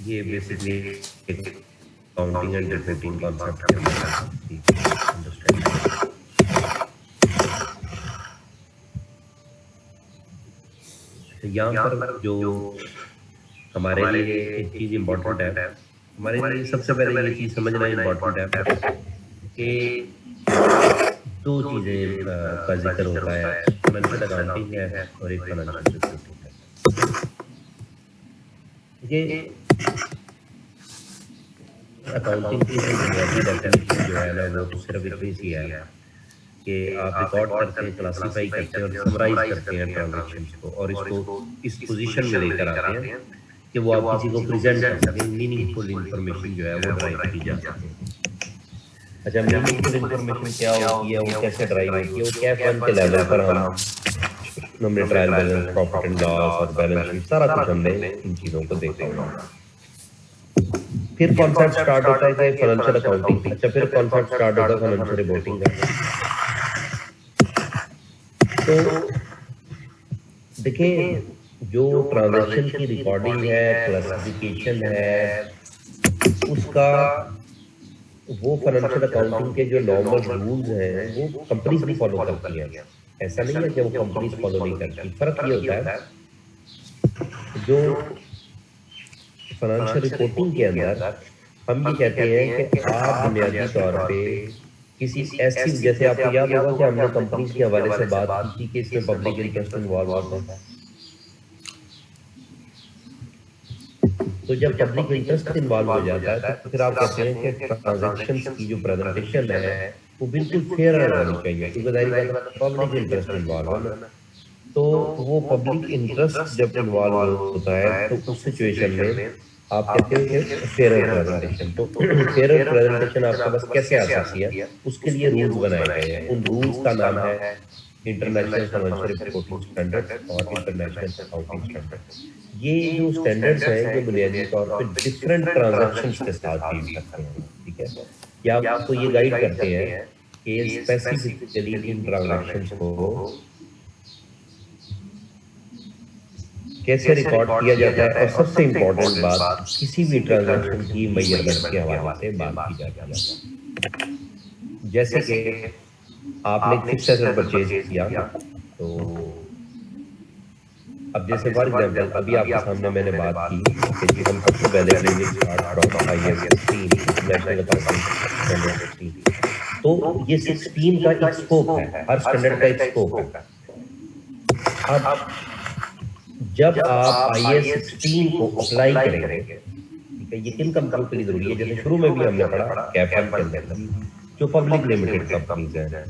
ये basically counting and reporting concept के अंदर अंडरस्टैंड। तो यहाँ पर जो हमारे लिए एक चीज़ इम्पोर्टेंट है, हमारे लिए सबसे पहले ये चीज़ समझना इम्पोर्टेंट है कि दो चीज़ें का जिक्र होता है, फाइनेंशियल अकाउंटिंग है और एक फाइनेंशियल रिपोर्टिंग है। ये अकाउंटिंग की बुनियादी डेफिनेशन जो है ना वो सिर्फ इतनी सी है कि आप रिकॉर्ड करते हैं, क्लासीफाई करते हैं और समराइज करते हैं ट्रांजैक्शंस को और इसको इस पोजीशन में लेकर आते हैं कि वो आप किसी को प्रेजेंट कर सकें, मीनिंगफुल इंफॉर्मेशन जो है वो ड्राइव की जा सके। अच्छा, मीनिंगफुल इंफॉर्मेशन क्या होती है, वो कैसे ड्राइव होती है, वो कैफ वन के लेवल पर हमने trial balance, profit and loss और बैलेंस शीट सारा कुछ हमने इन चीज़ों को देखा होगा। फिर कॉन्सेप्ट स्टार्ट होता है कि फाइनेंशियल अकाउंटिंग। अच्छा, फिर कॉन्सेप्ट स्टार्ट होता है फाइनेंशियल रिपोर्टिंग का। तो देखिए, जो ट्रांजैक्शन की रिकॉर्डिंग है, क्लासिफिकेशन है, उसका वो फाइनेंशियल अकाउंटिंग के जो नॉर्मल रूल्स हैं वो कंपनीज भी फॉलो करती हैं। ऐसा नहीं है कि वो कंपनीज फॉलो नहीं करती। फर्क ये होता है जो फाइनेंशियल रिपोर्टिंग के अंदर हम ये कहते हैं कि आप बुनियादी तौर पे किसी ऐसी, जैसे आपको याद होगा कि हमने कंपनीज के हवाले से बात की थी कि इसमें पब्लिक इंटरेस्ट इन्वॉल्व होता है। तो जब पब्लिक इंटरेस्ट इन्वॉल्व हो जाता है तो फिर आप कहते हैं कि ट्रांजैक्शंस की जो प्रेजेंटेशन है वो बिल्कुल फेयर होनी चाहिए, क्योंकि जाहिर बात है पब्लिक इंटरेस्ट इन्वॉल्व है ना। तो वो पब्लिक इंटरेस्ट जब इन्वॉल्व होता है तो उस सिचुएशन में आप कहते हैं कि फेयर प्रेजेंटेशन। तो फेयर प्रेजेंटेशन आपके पास कैसे आ सकती है, उसके लिए रूल्स बनाए गए हैं। उन रूल्स का नाम है इंटरनेशनल फाइनेंशियल रिपोर्टिंग स्टैंडर्ड्स और इंटरनेशनल अकाउंटिंग स्टैंडर्ड्स। ये जो स्टैंडर्ड्स हैं ये बुनियादी तौर पे डिफरेंट ट्रांजैक्शंस के साथ डील करते हैं, ठीक है। या आपको ये गाइड करते हैं कि स्पेसिफिकली इन ट्रांजैक्शंस को कैसे रिकॉर्ड किया जाता है, और सबसे इंपॉर्टेंट बात, किसी भी ट्रांजैक्शन की मेजरमेंट के हवाले से बात की जाती है। जैसे कि आपने फिक्स्ड एसेट परचेज किया, तो अब जैसे फॉर एग्जांपल अभी आपके सामने मैंने बात की कि जी हम सबसे पहले we will start from IAS 16 international accounting standard 16। तो ये 16 का एक स्कोप है, हर स्टैंडर्ड का एक स्कोप है। अब जब आप IAS 16 को अप्लाई करेंगे, ठीक है, ये किन कंपनियों के लिए जरूरी है, जैसे शुरू में भी हमने पढ़ा कैफ वन के अंदर जो पब्लिक लिमिटेड कंपनीज हैं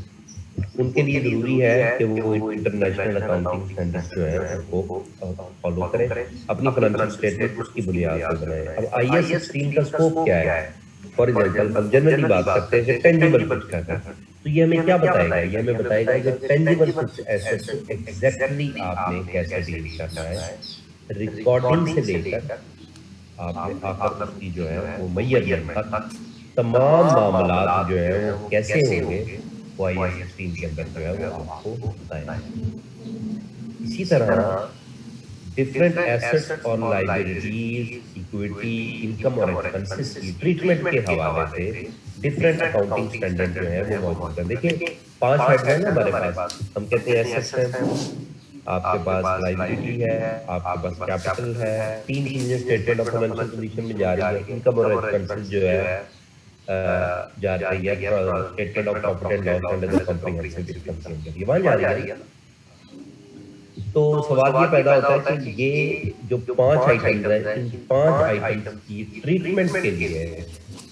उनके लिए जरूरी है कि वो इंटरनेशनल अकाउंटिंग स्टैंडर्ड्स जो है उनको फॉलो करें, अपनी फाइनेंशियल स्टेटमेंट उसकी बुनियाद पर बनाएं। अब IAS 16 का स्कोप क्या है? फॉर एग्जांपल हम जनरली बात करते हैं कि टेंजिबल फिक्स्ड एसेट, तो ये हमें क्या बताएगा? ये हमें बताएगा कि टेंजिबल फिक्स्ड एसेट को एग्जैक्टली आपने कैसे डील करना है, रिकॉर्डिंग से लेकर आपने आखिर की जो है वो मैयत तक तमाम मामलात जो है वो कैसे होंगे, वो IAS 16 के अंदर जो है वो आपको बताएगा। इसी तरह डिफरेंट एसेट्स और लायबिलिटीज, इक्विटी, इनकम और एक्सपेंसेस की ट्रीटमेंट के हवाले से डिफरेंट अकाउंटिंग स्टैंडर्ड जो है वो मौजूद है। देखिए 5 हेड है ना हमारे पास, हम कहते हैं एसेट्स हैं, आपके पास लायबिलिटी है, आपके पास कैपिटल है, 3 चीजें स्टेटमेंट ऑफ फाइनेंशियल पोजीशन में जा रही है, इनकम और एक्सपेंसेस जो है जा रही है statement of profit and loss and other comprehensive income के अंदर, ये वहां जा रही है। तो सवाल ये पैदा होता है कि ये जो 5 आइटम्स हैं, इन 5 आइटम्स की ट्रीटमेंट के लिए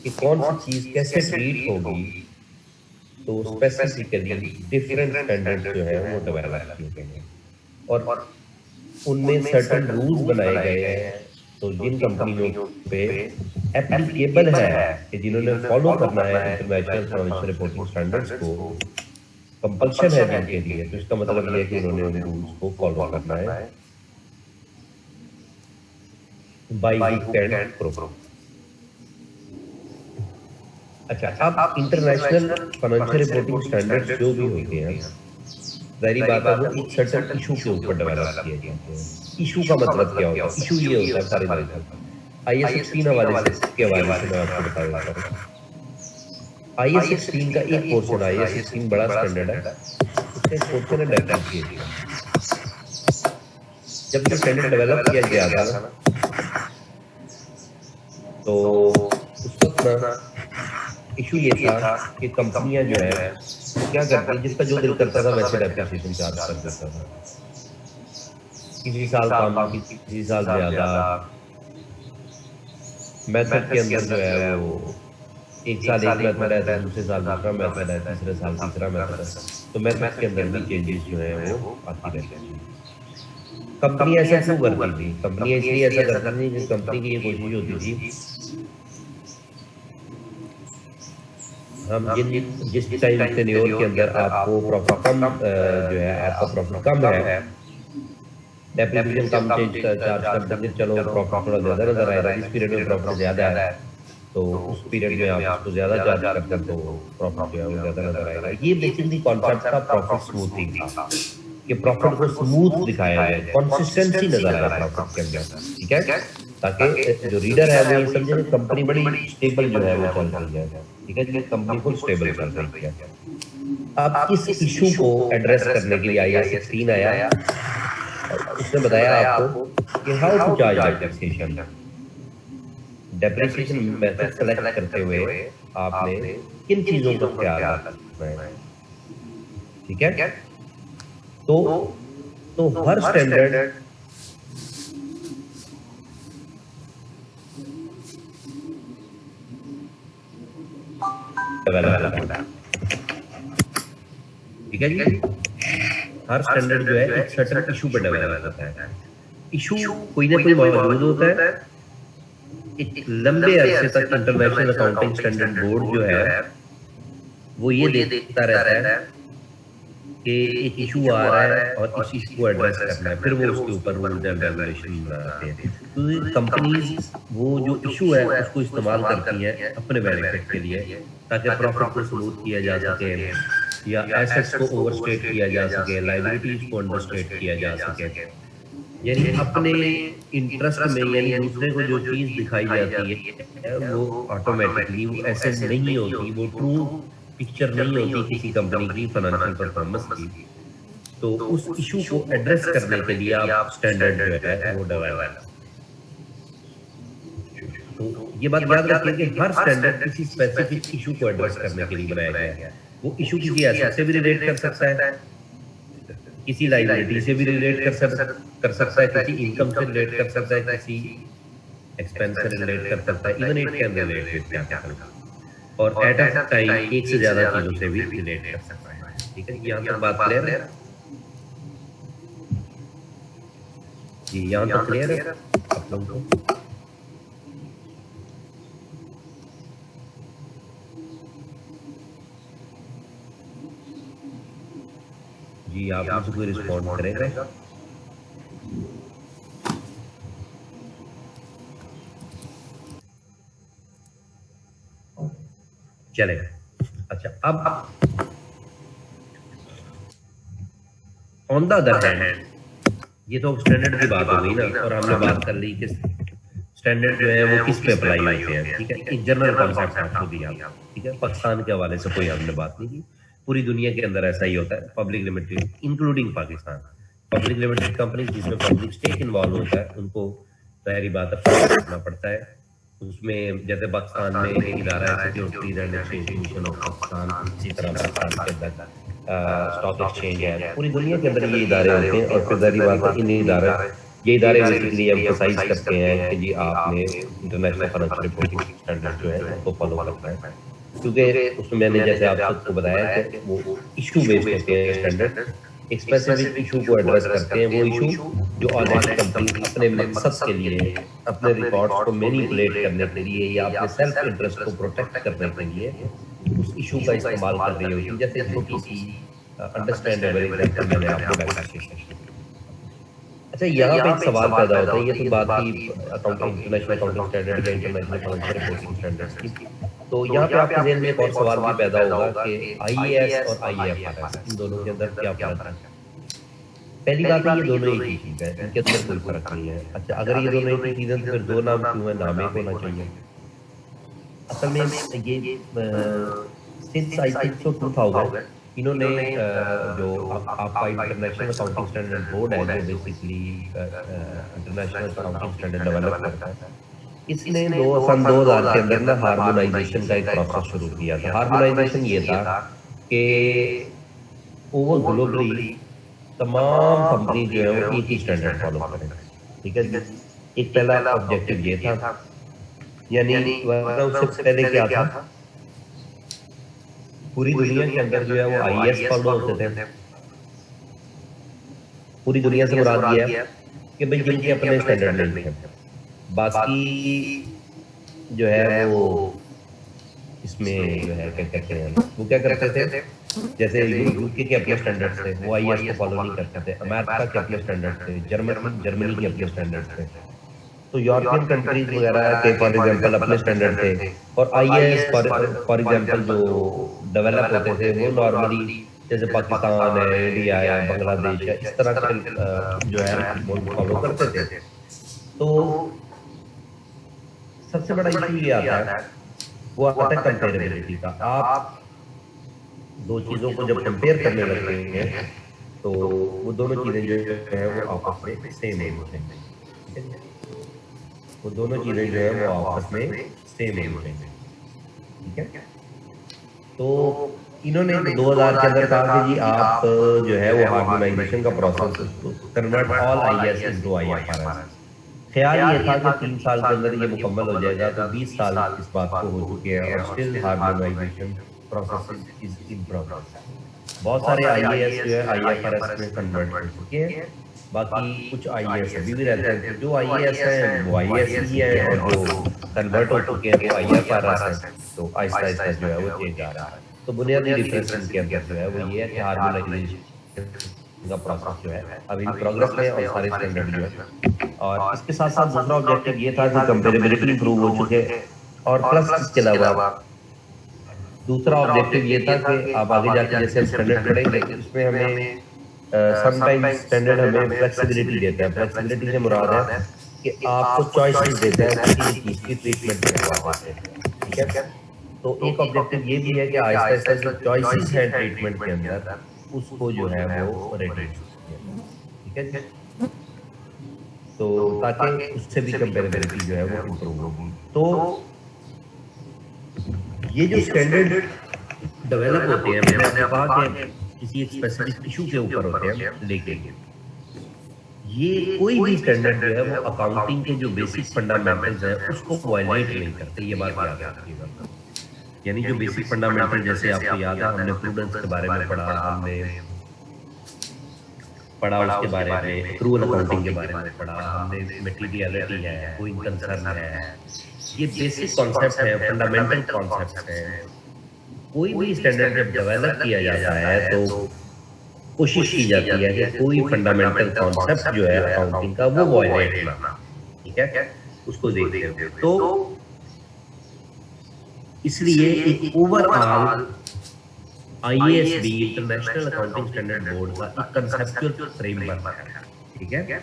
कि कौन सी चीज कैसे ट्रीट होगी, तो स्पेसिफिकली डिफरेंट स्टैंडर्ड्स जो है वो डेवलप किए गए हैं और उनमें सर्टेन रूल्स बनाए गए हैं। तो जिन कंपनियों पे एप्लीकेबल है कि जिन्होंने फॉलो करना है इंटरनेशनल फाइनेंशियल रिपोर्टिंग स्टैंडर्ड्स को, कंपल्शन है जिनके लिए, तो इसका मतलब ये है कि उन्होंने उन रूल्स को फॉलो करना है बाय हुक एंड क्रोक। अच्छा, अब इंटरनेशनल फाइनेंशियल रिपोर्टिंग स्टैंडर्ड्स जो भी होते हैं, जाहिर बात है वो एक सर्टेन इशू के ऊपर डेवलप किए जाते हैं। इशू का मतलब क्या होता है? इशू ये होता है फॉर एग्जांपल IS 16 हवाले के हवाले से मैं आपको बता देता हूँ। IS 16 का एक पोर्शन, IS 16 बड़ा स्टैंडर्ड है, उसका एक पोर्शन है डेप्रिसिएशन। जब ये स्टैंडर्ड डेवलप किया गया था ना, तो उस वक्त ना इशू ये था कि कंपनियां जो है वो क्या करती है, जिसका जो दिल करता था वैसे डेप्रिसिएशन चार्ज कर देता था। किसी साल कम, किसी साल ज्यादा, मेथड के अंदर जो है वो एक साल एक मेथड है तो दूसरे साल दूसरा मेथड है, तीसरे साल तीसरा मेथड है, तो मेथड के अंदर भी चेंजेस जो है वो आती रहती है। कंपनी ऐसा क्यों करती थी? कंपनी इसलिए ऐसा करती थी कि कंपनी की ये कोशिश होती थी, हम जिस टाइम टेन्योर के अंदर आपको प्रॉफिट कम जो है आपका प्रॉफिट कम है, डेप्रिसिएशन कम चार्ज कर देंगे, चलो प्रॉफिट थोड़ा ज्यादा नजर आएगा, इस पीरियड में प्रॉफिट ज्यादा है तो उस पीरियड में आप उसको ज्यादा चार्ज करते हैं तो प्रॉफिट जो है वो ज्यादा नजर आएगा। ये बेसिकली कॉन्सेप्ट था प्रॉफिट स्मूथिंग का, कि प्रॉफिट को स्मूथ दिखाया जाए, कंसिस्टेंसी नजर आए प्रॉफिट के अंदर, ठीक है, ताकि जो रीडर है वो ये समझे कि कंपनी बड़ी स्टेबल जो है वो चल रही है, ठीक है, कि कंपनी फुल स्टेबल चल रही है। अब इस इशू को एड्रेस करने के लिए IS 16 आया, उसने बताया आपको कि how to charge depreciation. Depreciation method select करते हुए आपने किन चीजों का ख्याल रखना है, ठीक है। तो हर स्टैंडर्ड डेवलप होता है, ठीक है जी। हर स्टैंडर्ड जो है एक सर्टेन इशू पर डेवलप होता है। इशू कोई ना कोई मौजूद होता है। एक लंबे अरसे तक इंटरनेशनल अकाउंटिंग स्टैंडर्ड बोर्ड जो है वो ये देखता रहता है कि एक इशू आ रहा है और इस इशू को एड्रेस करना है, फिर वो उसके ऊपर रूल्स एंड रेगुलेशन बनाते हैं। तो कंपनीज वो जो इशू है उसको इस्तेमाल करती हैं अपने बेनिफिट के लिए, ताकि प्रॉफिट को स्मूथ किया जा सके, या एसेट्स को ओवरस्टेट किया जा सके, लायबिलिटीज को अंडरस्टेट किया जा सके। यानी अपने इंटरेस्ट में, यानी दूसरे को जो चीज दिखाई जाती है वो ऑटोमेटिकली वो ऐसे नहीं होती, वो ट्रू पिक्चर नहीं होती किसी कंपनी की फाइनेंशियल परफॉर्मेंस की। तो उस इशू को एड्रेस करने के लिए आप स्टैंडर्ड जो है वो डेवलप। तो ये बात याद रखिए कि हर स्टैंडर्ड किसी स्पेसिफिक इशू को एड्रेस करने के लिए बनाया गया है। वो इशू किसी एसेट से भी रिलेट कर सकता है, किसी लायबिलिटी से भी रिलेट कर सकता है, किसी इनकम से रिलेट कर सकता है, किसी एक्सपेंस से रिलेट कर सकता है, even it can relate with capital, और एट अ टाइम एक से ज्यादा चीजों से भी रिलेट कर सकता है, ठीक है। यहाँ तक बात क्लियर है जी? यहाँ तक क्लियर है आप लोगों को? जी आप मुझे कोई रिस्पॉन्ड करेगा? चलेगा। अच्छा, अब ऑन द अदर हैंड, ये तो स्टैंडर्ड की बात हो गई ना, और हमने बात कर ली कि स्टैंडर्ड जो है वो किस पे अप्लाई होते हैं, ठीक है। एक जनरल कॉन्सेप्ट आपको दिया, ठीक है। पाकिस्तान के हवाले से कोई हमने बात नहीं की, पूरी दुनिया के अंदर ऐसा ही होता है। Public limited including Pakistan, public limited company जिसमें पब्लिक स्टेक इन्वॉल्व होता है, उनको पहली बात करना पड़ता है। उसमें जैसे पाकिस्तान में एक इदारा है securities and exchange commission of Pakistan, इसी तरह पाकिस्तान के अंदर स्टॉक एक्सचेंज है। पूरी दुनिया के अंदर ये इदारे होते हैं, और फिर जारी बात है इन ये इदारे बेसिकली एम्फसाइज करते हैं कि जी आपने इंटरनेशनल फाइनेंशियल रिपोर्टिंग स्टैंडर्ड जो है उसको फॉलो करना है, क्योंकि उसमें मैंने जैसे आप सबको बताया कि वो इशू बेस्ड होते हैं स्टैंडर्ड, एक स्पेसिफिक इशू को एड्रेस करते हैं। वो इशू जो ऑनेस्ट कंपनी अपने मकसद के लिए, अपने रिकॉर्ड्स को मैनिपुलेट करने के लिए, या अपने सेल्फ इंटरेस्ट को प्रोटेक्ट करने के लिए उस इशू का इस्तेमाल कर रही होती है। जैसे छोटी सी अंडरस्टैंडेबल एग्जांपल मैंने आपको बताया। अच्छा, यहाँ पे एक सवाल पैदा होता है, ये तो बात की अकाउंटिंग इंटरनेशनल अकाउंटिंग स्टैंडर्ड या इंटरनेशनल फाइनेंशियल रिपोर्टिंग स्टैंडर्ड्स की, तो यहाँ पे आपके ज़हन में एक और सवाल भी पैदा होगा कि IAS और IFRS इन दोनों के अंदर क्या फर्क है? पहली बात है ये दोनों एक ही चीज है, इनके अंदर कोई फर्क नहीं है। अच्छा, अगर ये दोनों एक ही चीज है तो फिर दो नाम क्यों है, नाम एक होना चाहिए। असल में ये सिंस आई थिंक सो 2000 इन्होंने जो आपका इंटरनेशनल अकाउंटिंग स्टैंडर्ड बोर्ड है जो basically international accounting standard develop करता है, इसने सन 2000 के अंदर ना हार्मोनाइजेशन का एक प्रोसेस शुरू किया था। हार्मोनाइजेशन ये था कि ओवर ग्लोबली तमाम कंपनी जो है वो एक ही स्टैंडर्ड फॉलो करें। ठीक है जी, एक पहला ऑब्जेक्टिव ये था, यानी वरना उससे पहले क्या था, पूरी दुनिया के अंदर जो है वो आईएएस फॉलो होते थे। पूरी दुनिया से मुराद ये है कि भाई जिनके अपने स्टैंडर्ड नहीं थे, बाकी जो है वो इसमें जो है क्या कहते हैं, वो क्या करते थे, जैसे यूके के अपने स्टैंडर्ड थे, वो आईएएस को फॉलो नहीं करते थे। अमेरिका के अपने स्टैंडर्ड थे, जर्मनी के अपने स्टैंडर्ड थे। तो यूरोपियन कंट्रीज वगैरह के फॉर एग्जांपल अपने स्टैंडर्ड थे, और आईएएस फॉर एग्जांपल जो डेवलप होते थे वो नॉर्मली जैसे पाकिस्तान है, इंडिया है, बांग्लादेश है, इस तरह के जो है वो फॉलो करते थे। तो सबसे बड़ा इशू ये आता है, वो आता है कंपेरेबिलिटी का। आप दो चीजों को जब कंपेयर करने लगते हैं तो वो दोनों चीजें जो है वो आपस में सेम होते हैं। वो दोनों चीजें जो है वो आपस में सेम होते हैं। ठीक है, तो इन्होंने 2000 के अंदर कहा कि जी आप जो है वो हार्मोनाइजेशन का process convert all IAS into IFRS. ख्याल ये था कि 3 साल के अंदर ये मुकम्मल हो जाएगा, तो 20 साल इस बात को हो चुके हैं और still harmonisation process is in progress. बहुत सारे आईएएस जो है आईएफआरएस में कन्वर्ट हो चुके हैं, बाकी कुछ आईएएस अभी भी रहते हैं। तो जो आईएएस हैं वो आईएएस ही है, और जो कन्वर्ट हो चुके हैं वो आईएफआरएस है। तो आहिस्ता आहिस्ता जो है वो चेंज आ रहा है। तो बुनियादी डिफरेंस इनके अंदर जो है वो ये है कि हार्मोनाइजेशन का प्रोसेस जो है अभी प्रोग्रेस में और सारे स्टैंडर्ड जो है, और इसके साथ साथ दूसरा ऑब्जेक्टिव ये था कि कंपेरेबिलिटी इंप्रूव हो चुके, और प्लस इसके अलावा दूसरा ऑब्जेक्टिव ये था कि आप आगे जाके जैसे हम स्टैंडर्ड पढ़ेंगे उसमें हमें समटाइम्स स्टैंडर्ड हमें फ्लेक्सिबिलिटी देता है। फ्लेक्सिबिलिटी से मुराद है कि आपको चॉइसेस देता है किसी चीज की ट्रीटमेंट करवाने से। ठीक है, तो एक ऑब्जेक्टिव ये भी है कि आहिस्ता आहिस्ता जो चॉइसेस हैं ट्रीटमेंट के अंदर उसको जो है वो रिड्यूस किया। ठीक है जी, तो ताकि उससे भी कंपेरेबिलिटी जो है वो इम्प्रूव होगी। तो ये जो स्टैंडर्ड डेवलप होते हैं, मैंने आपको कहा कि किसी एक स्पेसिफिक इशू के ऊपर होते हैं, लेकिन ये कोई भी स्टैंडर्ड जो है वो अकाउंटिंग के जो बेसिक फंडामेंटल्स है उसको वायलेट नहीं करते। ये बात याद रखिएगा। यानी जो बेसिक फंडामेंटल, जैसे आपको याद है हमने प्रूडेंस के बारे में पढ़ा, हमने पढ़ा उसके बारे में, एक्रूअल अकाउंटिंग के बारे में पढ़ा हमने, मटेरियलिटी है, गोइंग कंसर्न है, ये बेसिक कॉन्सेप्ट है, फंडामेंटल कॉन्सेप्ट है। कोई भी स्टैंडर्ड जब डेवलप किया जाता है तो कोशिश की जाती है कि कोई फंडामेंटल कॉन्सेप्ट जो है अकाउंटिंग का वो वायलेट ना, ठीक है, उसको देखते हैं। तो इसलिए एक overall IASB international accounting standard board का एक कंसेप्चुअल फ्रेमवर्क है। ठीक है,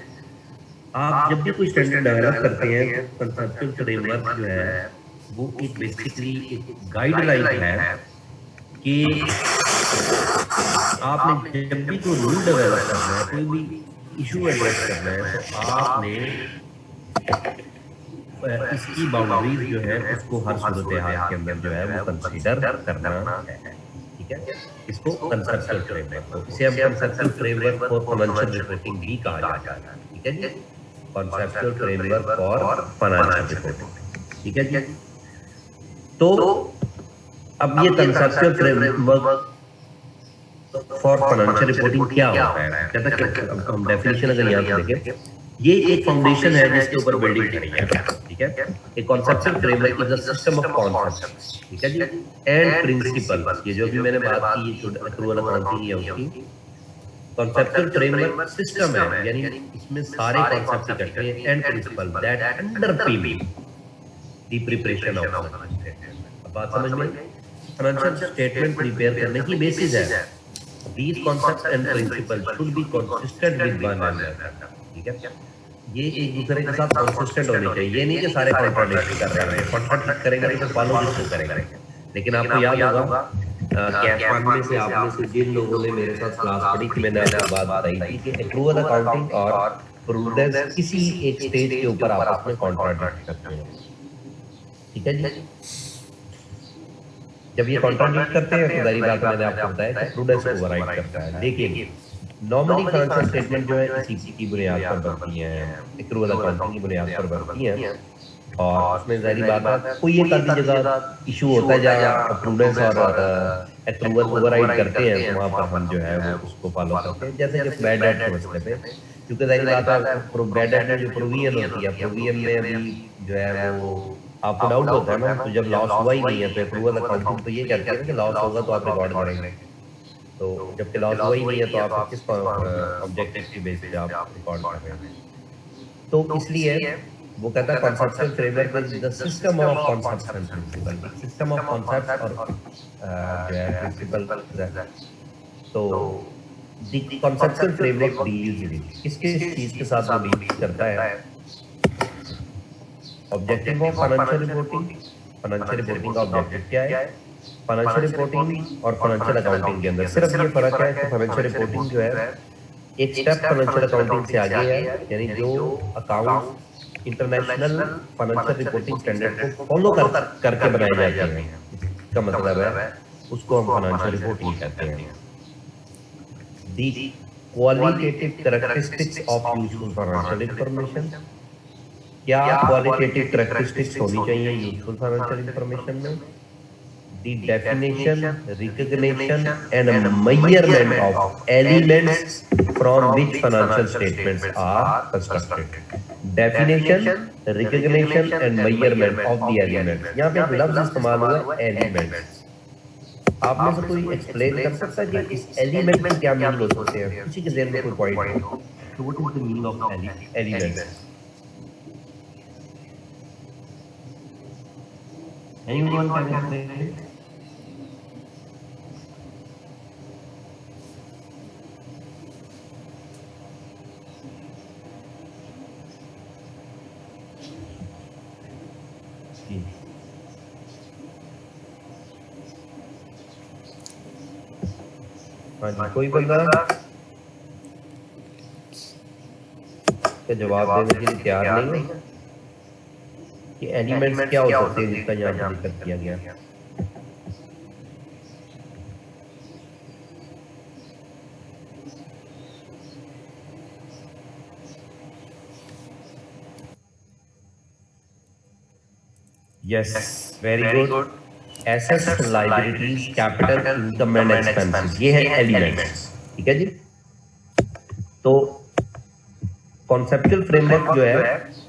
आप जब भी कोई स्टैंडर्ड डेवलप करते हैं तो कंसेप्चुअल फ्रेमवर्क जो है वो एक बेसिकली एक गाइडलाइन है कि आपने जब भी कोई रूल डेवलप करना है, कोई भी इशू एड्रेस करना है, तो आपने इसकी बाउंड्रीज जो है उसको हर सूरत हाल के अंदर जो है वो कंसीडर करना है। ठीक है, इसको कंसेप्चुअल फ्रेमवर्क, तो इसे हम conceptual framework for financial reporting भी कहा जाता है। ठीक है जी, conceptual framework for financial reporting. ठीक है जी, तो अब ये conceptual framework for financial reporting क्या होता है, कहता हम डेफिनेशन अगर यहाँ पे देखें, ये एक फाउंडेशन है जिसके ऊपर बिल्डिंग खड़ी है। ठीक है, एक conceptual framework is a system of concepts, ठीक है जी, एंड प्रिंसिपल्स। ये जो भी मैंने बात की एक्रूअल अकाउंटिंग है उसकी, कंसेप्चुअल फ्रेमवर्क सिस्टम है, यानी इसमें सारे कॉन्सेप्ट्स इकट्ठे हैं, and principal that अंडरपिन the preparation of financial statement. अब बात समझ में, फाइनेंशियल स्टेटमेंट प्रिपेयर करने की बेसिस है। these concepts and principles should be consistent with one another, ठीक है? ये एक दूसरे के साथ consistent होनी चाहिए, ये नहीं कि सारे contradict कर रहे हैं, contradict करेंगे तो follow किसको करेंगे? लेकिन आपको याद होगा कैफ वन में से आपने से जिन लोगों ने मेरे साथ क्लास पढ़ी थी, मैंने आपको बात बताई थी कि एक्रूअल अकाउंटिंग और प्रूडेंस किसी एक स्टेज के ऊपर आपस में कॉन्ट्राडिक्ट करते हैं, ठीक है जी? जब ये कॉन्ट्राडिक्ट करते हैं तो जाहिर बात मैंने आपको बताया कि प्रूडेंस ओवरराइड करता है। लेकिन नॉर्मली फाइनेंशियल स्टेटमेंट जो है इसी की बुनियाद पर बनती है, एक्रूअल अकाउंटिंग की बुनियाद पर बनती है, और उसमें जाहिर बात है कोई एक आधी जगह इशू होता है जहाँ प्रूडेंस और एक्रूअल ओवरराइड करते हैं, तो वहाँ पर हम जो है वो उसको फॉलो करते हैं, जैसे कि बैड डेट के मसले पे, क्योंकि जाहिर बात है बैड डेट में जो प्रोविजन होती है, प्रोविजन में अभी जो है वो आपको डाउट होता है ना, तो जब लॉस हुआ ही नहीं है तो एक्रूअल अकाउंटिंग तो ये कहते हैं कि लॉस होगा तो आप रिकॉर्ड करेंगे, तो जबकि लॉस हुआ ही नहीं है तो आप किस ऑब्जेक्टिव की बेस पे आप रिकॉर्ड कर रहे हैं? तो इसलिए वो कहता है conceptual framework is the system of concepts and principle, system of concepts और जो है प्रिंसिपल। तो the conceptual framework deals with किसके चीज के साथ वो डील करता है? Objective of financial reporting, financial reporting का ऑब्जेक्टिव क्या है? फाइनेंशियल रिपोर्टिंग और फाइनेंशियल अकाउंटिंग के अंदर सिर्फ ये फर्क है कि फाइनेंशियल रिपोर्टिंग जो है एक स्टेप फाइनेंशियल अकाउंटिंग से आगे है, यानी जो account international financial reporting standard को फॉलो करके बनाए जाते हैं, इसका मतलब है उसको हम फाइनेंशियल रिपोर्टिंग कहते हैं। The qualitative characteristics of useful financial information, क्या क्वालिटेटिव कैरेक्टरिस्टिक्स होनी चाहिए यूजफुल फाइनेंशियल इंफॉर्मेशन में? The definition, recognition and measurement of elements from which financial statements are constructed. Definition, recognition and measurement of the elements, यहाँ पे एक लफ्ज इस्तेमाल हुआ है एलिमेंट्स। आप में से कोई एक्सप्लेन कर सकता है कि इस एलिमेंट में क्या मीनिंग हो सकते हैं? किसी के ज़हन में कोई पॉइंट हो तो what is the meaning of elements? Anyone can explain? हाँ जी, कोई बंदा जवाब देने के लिए तैयार नहीं है कि एलिमेंट्स क्या हो सकते हैं जिसका यहाँ पर जिक्र किया गया? Yes, very good. Assets, liabilities, capital, income and expenses, ये है एलिमेंट्स, ठीक है जी? तो कॉन्सेप्चुअल फ्रेमवर्क जो है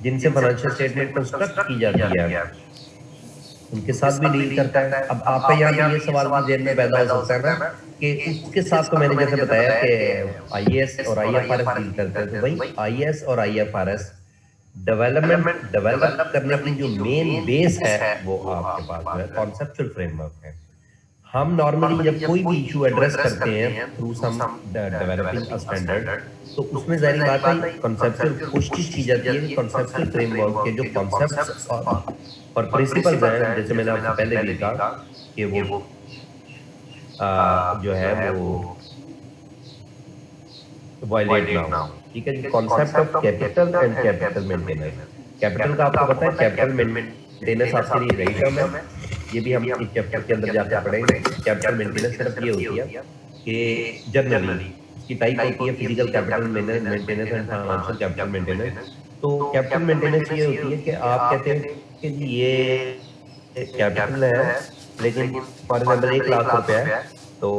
जिनसे फाइनेंशियल स्टेटमेंट कंस्ट्रक्ट की जाती है उनके साथ भी डील करता है। अब आपका यहाँ ये सवाल भी जेल में पैदा हो सकता है ना कि उसके साथ तो मैंने जैसे बताया कि आईएएस और आईएफआरएस डील करते हैं, तो भाई आईएएस और आईएफआरएस डेवलप करने की जो मेन बेस है वो आपके पास जो है कॉन्सेप्चुअल फ्रेमवर्क है। हम नॉर्मली जब कोई भी इशू एड्रेस करते हैं through some developing a standard, तो उसमें जाहिर बात है कॉन्सेप्चुअल कोशिश की जाती है कि कॉन्सेप्चुअल फ्रेमवर्क के जो कॉन्सेप्ट्स और प्रिंसिपल्स हैं, जैसे मैंने आपको पहले भी कहा कि वो जो है वो वायलेट ना हो, ठीक है जी? Concept of capital and capital maintenance, capital का आपको पता है कैपिटल मेंटेनेंस आपके लिए रही टर्म है, ये भी हम इस चैप्टर के अंदर जाकर पढ़ेंगे। कैपिटल मेंटेनेंस सिर्फ ये होती है कि जनरली की टाइप होती है physical capital maintenance and financial capital maintenance. तो कैपिटल मेंटेनेंस ये होती है कि आप कहते हैं कि जी ये कैपिटल है, लेकिन फॉर एग्जांपल 1 लाख रुपया है, तो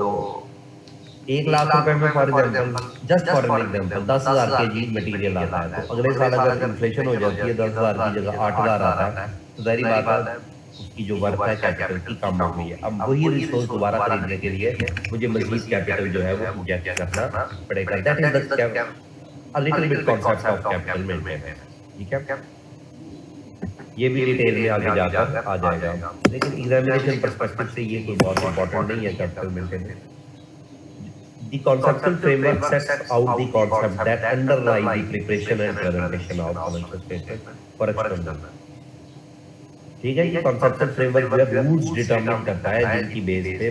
1 लाख रुपए में for example, just for an example 10,000 KG material आता है, तो अगले साल अगर इन्फ्लेशन हो जाती है 10,000 की जगह 8,000 आता है, तो जाहिर बात है उसकी जो वर्थ है कैपिटल की कम हो गई है। अब वही रिसोर्स दोबारा खरीदने के लिए मुझे मजीद कैपिटल जो है वो इंजेक्ट करना पड़ेगा। That is the a little bit concept of capital maintenance, ठीक है? ये भी डिटेल में आगे जाकर आ जाएगा, लेकिन एग्जामिनेशन पर्सपेक्टिव से ये कोई बहुत इंपॉर्टेंट नहीं है capital maintenance. The conceptual framework sets out the concept that underlie the preparation and presentation of financial statement for external। ठीक है, ये कॉन्सेप्चुअल फ्रेमवर्क जो है रूल्स डिटरमिन करता है जिनकी बेस पे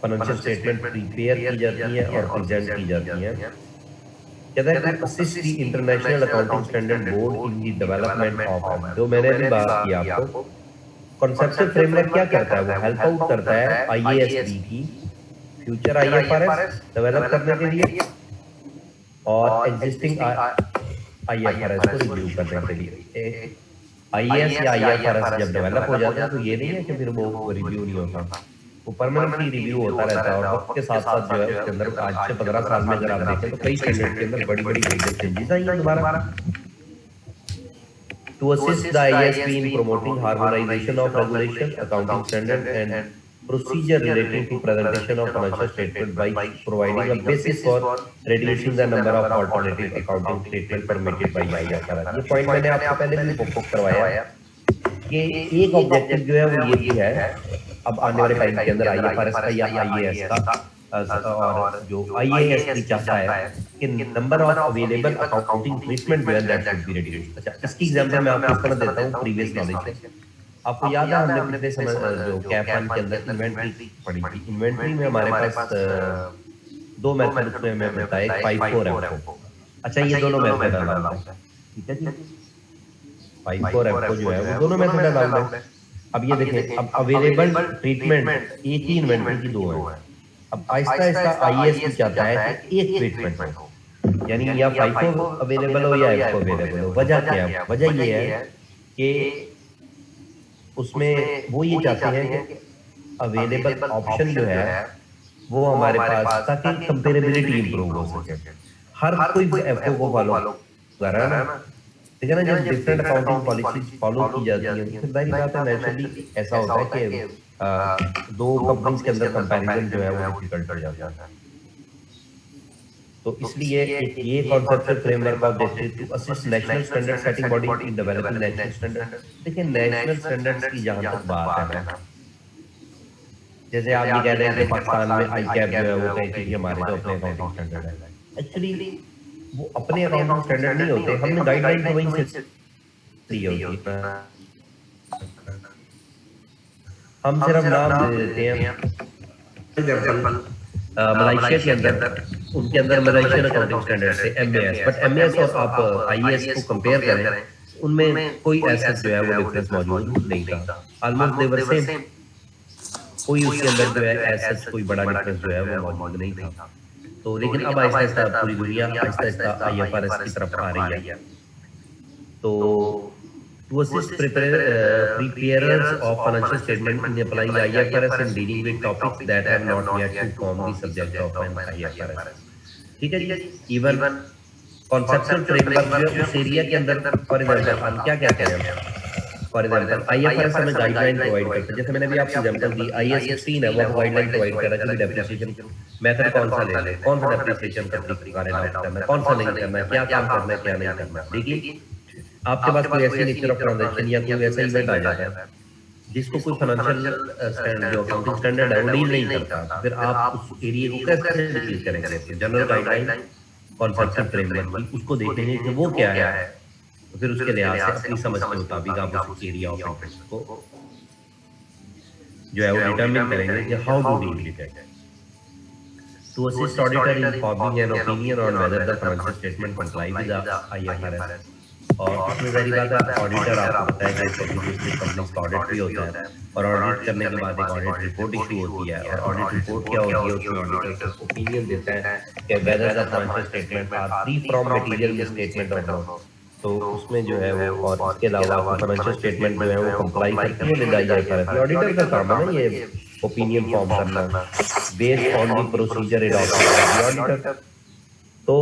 फाइनेंशियल स्टेटमेंट प्रिपेयर की जाती है और प्रेजेंट की जाती है। कहता है to assist the international accounting standard board in the development of, जो मैंने अभी बात की आपको, कॉन्सेप्चुअल फ्रेमवर्क क्या करता है, वो हेल्प आउट करता है आईएएसबी की फ्यूचर आईएफआरएस डेवलप करने के लिए और एग्जिस्टिंग आईएफआरएस को रिव्यू करने के लिए। आईएएस या आईएफआरएस जब डेवलप हो जाता है तो ये नहीं है कि फिर वो रिव्यू नहीं होता, वो परमानेंटली रिव्यू होता रहता है और वक्त के साथ साथ जो है उसके अंदर आज से 15 साल में अगर आप देखें तो कई स्टैंडर्ड के अंदर बड़ी बड़ी मेजर चेंजेस आई हैं दोबारा। To assist the IASB in promoting harmonization of regulation, accounting standard and procedure relating to presentation of financial statement by providing a basis for reducing the number of alternative accounting statement permitted by IFRS। ये point मैंने आपको पहले भी focus करवाया कि एक objective जो है वो ये भी है अब आने वाले टाइम के अंदर आईएफआरएस का या आईएएस का और जो आईएएस भी चाहता है कि number of available accounting treatment जो है दैट शुड बी रिड्यूस्ड। अच्छा, इसकी एग्जांपल मैं आपको इस तरह देता हूं प्रीवियस नॉलेज से। आपको याद है हमने पिछले समय जो कैप वन के अंदर इन्वेंट्री पढ़ी थी, इन्वेंट्री में हमारे पास दो मेथड उसमें हमें बताया, एक 5-4 एफओ। अच्छा, ये दोनों मेथड अलाउड है, ठीक है जी। 5-4 एफओ जो है वो दोनों मेथड अलाउड है। अब ये देखें, अब अवेलेबल ट्रीटमेंट एक ही इन्वेंट्री की दो है। अब आहिस्ता आहिस्ता आईएएस भी चाहता है कि एक ट्रीटमेंट हो, यानी या फाइफो अवेलेबल हो या एफओ अवेलेबल हो। वजह क्या है? वजह ये है कि उसमें वो ये चाहते हैं कि अवेलेबल ऑप्शन जो है वो हमारे पास, ताकि कंपेरेबिलिटी इंप्रूव हो सके। हर कोई एफओ को फॉलो कर रहा है ना, ठीक है ना। जब डिफरेंट अकाउंटिंग पॉलिसीज फॉलो की जाती हैं तो फिर जाहिर बात है नेचुरली ऐसा होता है कि दो कंपनीज के अंदर कंपैरिजन जो है वो डिफिकल्ट हो जाता है। तो इसलिए ये conceptual framework objective to assist national standard setting body in developing national standard. देखिए, नेशनल स्टैंडर्ड्स की जहां तक बात है ना, जैसे आप ये कह रहे हैं कि पाकिस्तान में आईकैप जो है वो कहती है हमारे तो अपने अकाउंटिंग स्टैंडर्ड है। एक्चुअली वो अपने अकाउंटिंग स्टैंडर्ड नहीं होते, हमने गाइडलाइन तो वहीं से ली होती है। हम सिर्फ नाम दे देते हैं। एग्जांपल मलेशिया के अंदर, उनके अंदर मलेशियन अकाउंटिंग स्टैंडर्ड से एमएएस, बट एमएएस और आप आईएएस को कंपेयर करें उनमें कोई ऐसा जो है वो डिफरेंस मौजूद नहीं था। ऑलमोस्ट दे वर सेम, कोई उसके अंदर जो है ऐसा कोई बड़ा डिफरेंस जो है वो मौजूद नहीं था। तो लेकिन अब आहिस्ता आहिस्ता पूरी दुनिया आहिस्ता आहिस्ता आईएफआरएस की तरफ आ रही है। तो to assist preparers of financial statement in applying IFRS and dealing with topics that have not yet to form the subject of an IFRS। ठीक है जी। इवन कॉन्सेप्चुअल फ्रेमवर्क जो है उस एरिया के अंदर, फॉर एग्जांपल हम क्या कहते हैं, फॉर एग्जांपल आईएफआरएस हमें गाइडलाइन प्रोवाइड करता है। जैसे मैंने भी आपको एग्जांपल दी, आईएएस 16 है वो गाइडलाइन प्रोवाइड कर रहा है कि डेप्रिसिएशन मेथड कौन सा ले, कौन सा डेप्रिसिएशन का तरीका करना है, कौन सा नहीं करना है, क्या काम करना है, क्या नहीं करना है। देखिए, आपके पास कोई ऐसी नेचर ऑफ ट्रांजैक्शन या कोई ऐसा इवेंट आ जाता है जिसको कोई फाइनेंशियल स्टैंडर्ड जो अकाउंटिंग स्टैंडर्ड है वो डील नहीं करता, फिर आप उस एरिया को कैसे डील करेंगे? जनरल गाइडलाइन कॉन्सेप्चुअल फ्रेमवर्क की उसको देखेंगे कि वो क्या है, तो फिर उसके लिहाज से अपनी समझ के मुताबिक आप उस एरिया ऑफ इंटरेस्ट को जो है वो डिटरमिन करेंगे कि how to deal with it. To assist auditor in forming an opinion on whether the financial statement comply with the IFRS। और उसमें सारी बात है, ऑडिटर आपको पता है कि कंपनीज का ऑडिट भी होता है और ऑडिट करने के बाद एक ऑडिट रिपोर्ट इशू होती है। और ऑडिट रिपोर्ट क्या होती है, उसमें ऑडिटर ओपिनियन देता है कि whether the financial statement are free from material misstatement और नॉट। तो उसमें जो है वो, और इसके अलावा फाइनेंशियल स्टेटमेंट जो है वो कंप्लाई करती है विद आईएफआरएस। ऑडिटर का काम है ना ये ओपिनियन फॉर्म करना based on the procedure adopted by the auditor. तो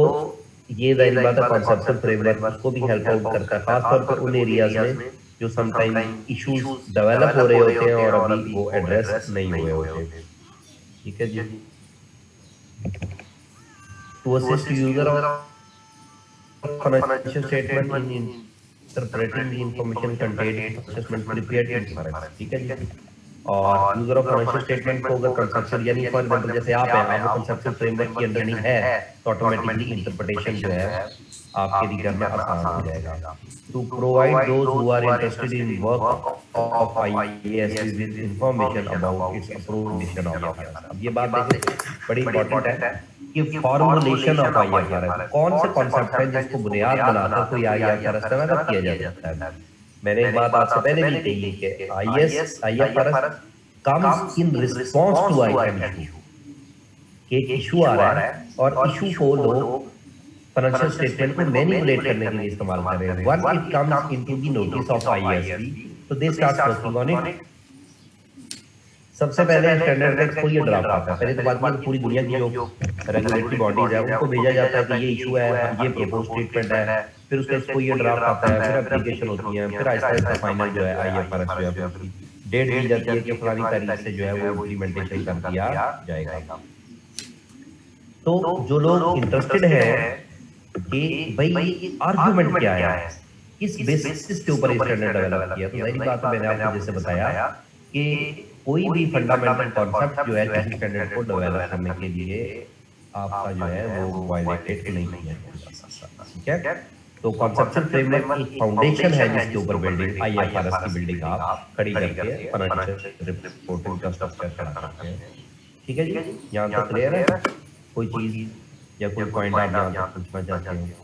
ये जाहिर बात है कॉन्सेप्चुअल फ्रेमवर्क उसको भी हेल्प आउट करता है, खासतौर पर उन एरियाज में जो समटाइम इश्यूज डेवलप हो रहे होते हैं और अभी वो एड्रेस नहीं हुए होते। ठीक है जी। To assist user of financial statement in interpreting the information contained assessment prepared in forest, ठीक है जी। और यूजर ऑफ फाइनेंशियल स्टेटमेंट को अगर कंसेप्चुअल यानी फॉर एग्जांपल जैसे आप हैं, आप कंसेप्चुअल फ्रेमवर्क की अंडरस्टैंडिंग है तो ऑटोमेटिकली इंटरप्रिटेशन जो है आपके रीडर में आसान हो जाएगा। To provide those who are interested in work of IAS with information about its approach of IFRS. अब ये बात देखिए बड़ी इंपॉर्टेंट है कि फॉर्मुलेशन ऑफ आईएफआरएस कौन से कॉन्सेप्ट है जिसको बुनियाद बनाकर कोई आईएफआरएस डेवलप किया जा सकता है। मैंने एक बात आपसे पहले भी कही कि IFRS comes in response to an issue, कि एक इशू आ रहा है और इशू को लोग फाइनेंशियल स्टेटमेंट को मैनिपुलेट करने के लिए इस्तेमाल कर रहे हैं। When it comes into the notice of IASB, तो they start working on it. सबसे पहले स्टैंडर्ड टेक्स्ट को ये ड्राफ्ट आता है। पहले तो बात में पूरी दुनिया की जो रेगुलेटरी बॉडीज है उनको भेजा जाता है कि ये इशू है, ये प्रपोज स्टेटमेंट है, फिर उसके इसको ये ड्राफ्ट आता है, फिर एप्लीकेशन होती है, फिर आहिस्ता आहिस्ता फाइनल जो है आईएफआरएस जो है डेट दी जाती है कि फलानी तारीख से जो है वो इम्प्लीमेंटेशन कर दिया जाएगा। तो जो लोग इंटरेस्टेड है कि भाई आर्गुमेंट क्या है, किस बेसिस के ऊपर स्टैंडर्ड डेवलप किया, तो वही बात मैंने आपको जैसे बताया कि कोई भी फंडामेंटल कॉन्सेप्ट जो है किसी स्टैंडर्ड को डेवलप करने के लिए आपका जो है वो वायलेटेड नहीं किया जा सकता, ठीक है। तो कॉन्सेप्चुअल फ्रेमवर्क एक फाउंडेशन है जिसके ऊपर बिल्डिंग आईएफआरएस की बिल्डिंग आप खड़ी करके फाइनेंशियल रिपोर्टिंग का स्ट्रक्चर खड़ा करते हैं, ठीक है जी। यहाँ तक क्लियर है? कोई चीज या कोई पॉइंट आप यहाँ तक पूछना चाहते हैं?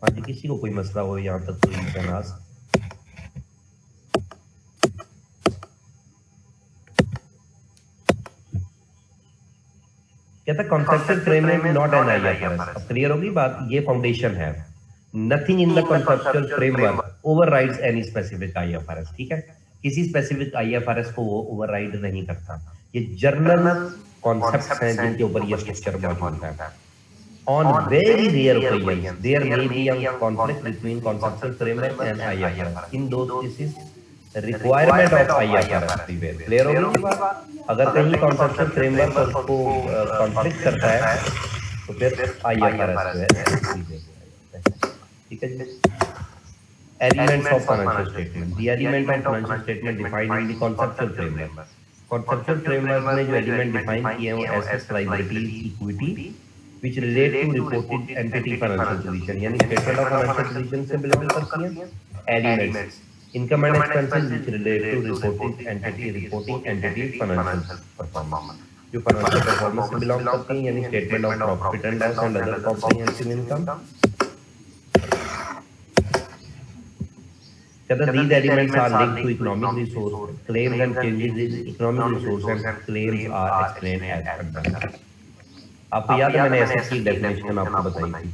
हाँ जी, किसी को कोई मसला हो यहाँ तक कोई तनाज़? कहता conceptual framework not an IFRS. अब क्लियर होगी बात, ये फाउंडेशन है। Nothing in the conceptual framework overrides any specific IFRS, ठीक है। किसी स्पेसिफिक आईएफआरएस को वो ओवरराइड नहीं करता। ये जर्नल कॉन्सेप्ट्स हैं जिनके ऊपर ये स्ट्रक्चर मौजूद है। On very rare occasions, there may be a conflict between conceptual framework and IFRS. In those cases, requirement of IFRS prevails. Clear होगी बात? अगर कहीं conceptual framework उसको conflict करता है, तो फिर IFRS जो है, ठीक है जी? Elements of financial statement. The element of financial statement defined in the conceptual framework. Conceptual framework में जो element define किए हैं वो assets, liabilities, equity, which relate to reported entity financial position, यानी statement of financial position से belong करती हैं। Elements, income and expenses which relate to reported entity, reporting entity financial performance, जो financial performance से belong करती हैं, यानी statement of profit and loss and other comprehensive income। कहता these elements are linked to economic resource, claims and changes in economic resource and claims are explained as under। आपको याद है मैंने asset की डेफिनेशन आपको बताई थी,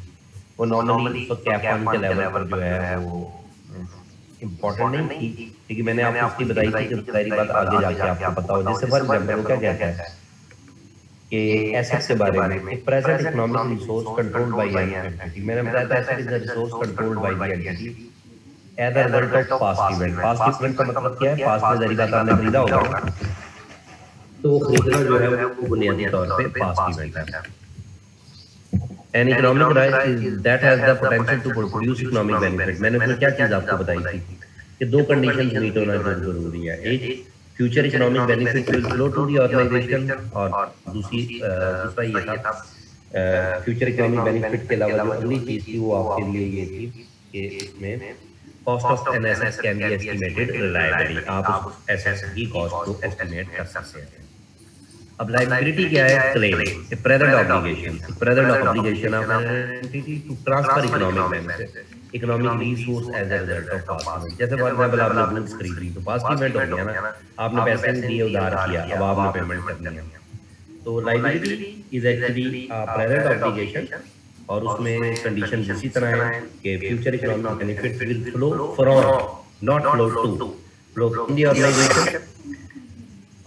वो नॉर्मली उसको कैफन के लेवल पर जो है वो इम्पोर्टेंट नहीं थी, क्योंकि मैंने आपको उसकी बताई थी कि सारी बात आगे जाके आपको पता हो। जैसे फॉर एग्जांपल वो क्या कहता है कि एसेट्स के बारे में, एक present economic resource controlled by an entity. मैंने बताया था asset is the resource controlled by the entity as a result of past event. Past event का मतलब क्या है? पास्ट में जरी बात आपने खरीदा होगा, तो खरीदना जो है वो बुनियादी तौर पे पास्ट इवेंट है। An economic rise that has the potential to produce economic benefit। मैंने उसमें क्या चीज आपको बताई थी कि दो कंडीशंस मीट होना जरूरी है। एक, future economic benefit will flow to the organisation, और दूसरा ये था फ्यूचर इकोनॉमिक बेनिफिट के अलावा जो अगली चीज थी वो आपके लिए ये थी कि इसमें cost of an asset can be estimated reliably. आप उस एसेट की कॉस्ट को एस्टिमेट कर सकते हैं। अब लायबिलिटी क्या है? Claim, a present obligation, present obligation of an entity to transfer economic benefit, economic resource as a result of past event. जैसे फॉर एग्जांपल आपने गुड्स खरीदी तो पास्ट इवेंट हो गया ना, आपने पैसे दिए उधार किया, अब आपने पेमेंट करनी है। तो liability is actually present obligation, और उसमें कंडीशन इसी तरह है कि future economic benefit will flow from not flow to flow from the organisation,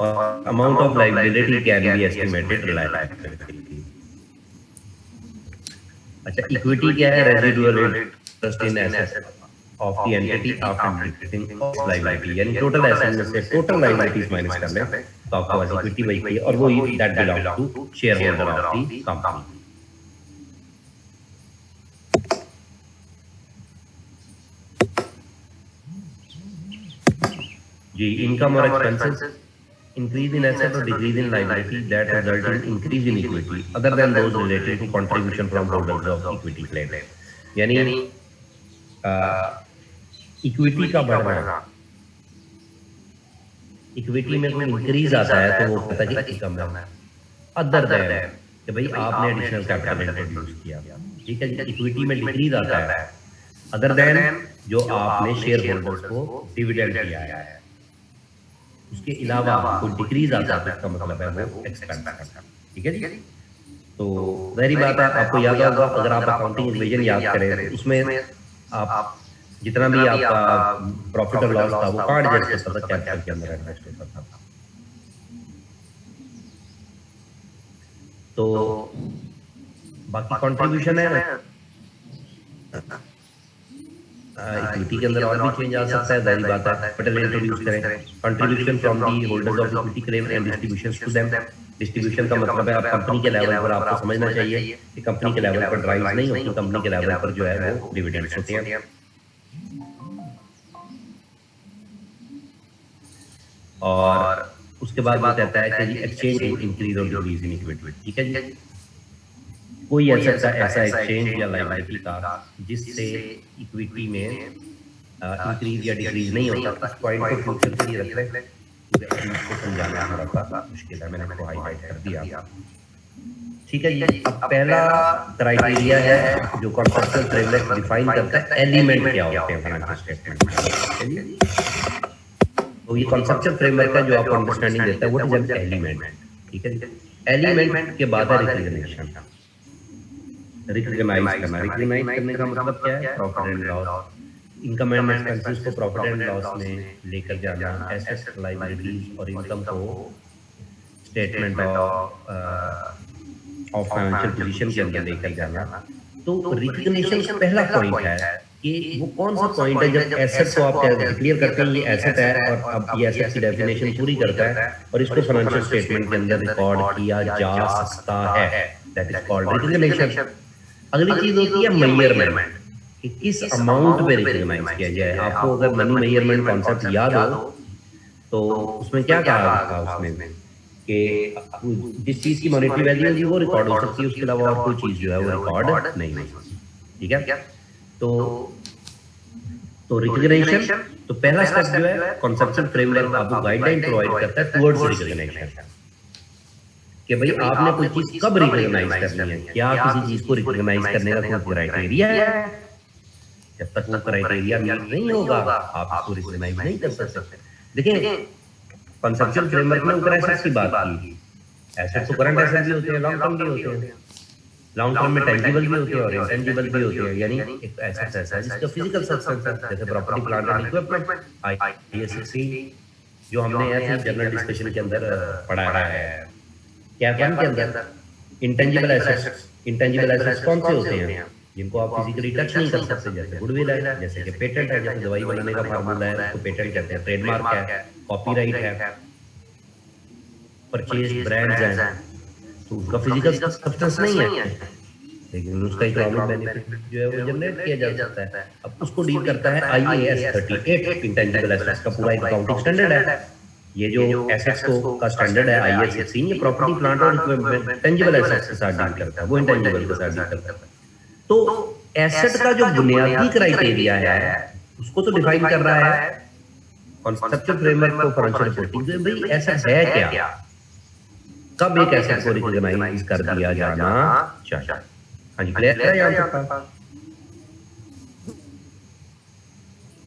और amount of liability can be estimated reliably। अच्छा, इक्विटी क्या है? Residual interest in asset of the entity after deducting of liability, यानी total asset में से total liabilities minus कर लें तो आपको बस इक्विटी बचती है, और वो that belongs to share holder of the company. जी, इनकम और expenses, increase in asset or decrease in liability that result in increase in equity other than those related to contribution from holders of equity claim, यानी equity का बढ़ना, equity में कोई increase आता है तो वो पता कि इनकम है, अदर देन कि भाई आपने एडिशनल कैपिटल इंट्रोड्यूस किया, ठीक है जी। इक्विटी में डिक्रीज आता है अदर देन जो आपने शेयर होल्डर्स को डिविडेंड दिया है, उसके अलावा कोई डिक्रीज आता है इसका मतलब है वो एक्सपेंस करना, ठीक है जी। तो वही बात है, आपको याद होगा अगर आप अकाउंटिंग इक्वेशन याद करें उसमें आप जितना भी आपका प्रॉफिट और लॉस था वो कार्ड एडजस्ट होता था, कैपिटल के अंदर एडजस्ट होता था। तो बाकी कंट्रीब्यूशन है इक्विटी के अंदर और भी चेंज आ सकता है, जाहिर बात है। कैपिटल इंट्रोड्यूस करें, contribution from the holders of equity claim and distributions to them. Distribution का मतलब है आप कंपनी के लेवल पर आपको समझना चाहिए कि कंपनी के लेवल पर ड्राइव नहीं होती, कंपनी के लेवल पर जो है वो डिविडेंड्स होते हैं। और उसके बाद वो कहता है कि एक्सचेंज इंक्रीज और डिक्रीज इन इक्विटी, ठीक है जी। कोई ऐसा एक्सचेंज या लायबिलिटी का जिससे इक्विटी में इंक्रीज या डिक्रीज नहीं होता, इस पॉइंट को फ्यूचर के लिए रख लें क्योंकि इसको समझाना थोड़ा सा मुश्किल है, मैंने इसको हाईलाइट कर दिया, ठीक है जी। अब पहला क्राइटेरिया है जो कॉन्सेप्चुअल फ्रेमवर्क डिफाइन करता है एलिमेंट क्या होते हैं फाइनेंशियल स्टेटमेंट में, ठीक है जी। तो ये कॉन्सेप्चुअल फ्रेमवर्क है जो आपको अंडरस्टैंडिंग देता है व्हाट इज एन एलिमेंट, ठीक है जी। एलिमेंट के बाद है रिकॉग्निशन, रिकॉग्नाइज करना। रिकॉग्नाइज करने का मतलब क्या है? Profit and loss, income and expenses को प्रॉफिट एंड लॉस में लेकर जाना, एसेट्स, लायबिलिटीज और इनकम को स्टेटमेंट ऑफ फाइनेंशियल पोजीशन के अंदर लेकर जाना। तो रिकॉग्निशन का पहला पॉइंट है कि वो कौन सा पॉइंट है जब एसेट को आप डिक्लेयर करते हैं ये एसेट है और अब ये एसेट की डेफिनेशन पूरी करता है और इसको फाइनेंशियल स्टेटमेंट के अंदर रिकॉर्ड किया जा सकता है, दैट इज कॉल्ड रिकॉग्निशन। अगली चीज होती है मेजरमेंट, कि किस अमाउंट पे रिकॉग्नाइज किया जाए। आपको अगर मनी मेजरमेंट कॉन्सेप्ट याद हो तो उसमें क्या कहा था उसमें कि जिस चीज की मॉनेटरी वैल्यू होगी वो रिकॉर्ड हो सकती है, उसके अलावा और कोई चीज जो है वो रिकॉर्ड नहीं हो सकती, ठीक है। तो रिकॉग्निशन, तो पहला स्टेप जो है कॉन्सेप्चुअल फ्रेमवर्क आपको गाइडलाइन प्रोवाइड करता है टुवर्ड्स रिकॉग्निशन कि भाई आपने कोई चीज कब रिकॉग्नाइज करनी है, क्या किसी चीज को रिकॉग्नाइज करने का कोई क्राइटेरिया है। जब तक वो क्राइटेरिया नहीं होगा आप इसको रिकॉग्नाइज नहीं कर सकते। देखिए कॉन्सेप्चुअल फ्रेमवर्क में ऊपर एसेट्स की बात की, एसेट्स तो करंट एसेट्स भी होते हैं, लॉन्ग टर्म भी होते हैं, लॉन्ग टर्म में टेंजिबल भी होते हैं और इंटेंजिबल भी होते हैं, यानी एक एसेट ऐसा है जिसका फिजिकल सब्सटेंस है जैसे property, plant and equipment, ISSC जो हमने ऐसे जनरल डिस्कशन के अंदर पढ़ाया है। क्या के अंदर इंटेंजिबल एसेट्स, इंटेंजिबल एसेट्स कौन से होते हैं जिनको आप फिजिकली टच नहीं कर सकते, जैसे गुडविल है, जैसे कि पेटेंट है, जैसे दवाई बनाने का फार्मूला है उसको पेटेंट कहते हैं, ट्रेडमार्क है, कॉपीराइट है, परचेज ब्रांड्स हैं, तो उसका फिजिकल सब्सटेंस नहीं है लेकिन उसका इकोनॉमिक बेनिफिट जो है वो जनरेट किया जा सकता है। अब उसको डील करता है IAS 38 इंटेंजिबल एसेट्स का पूरा एक अकाउंटिंग स्टैंडर्ड है। ये जो एसेट्स को का स्टैंडर्ड है IAS 16, ये प्रॉपर्टी, प्लांट और इक्विपमेंट टेंजिबल एसेट्स के साथ डील करता है, वो इंटेंजिबल के साथ डील करता है। तो एसेट का जो बुनियादी क्राइटेरिया है उसको तो डिफाइन कर रहा है कॉन्सेप्चुअल फ्रेमवर्क को फाइनेंशियल रिपोर्टिंग, भाई एसेट है क्या, कब एक एसेट को रिकॉग्नाइज कर दिया जाना चाहिए। हाँ जी, क्लियर है यहाँ तक?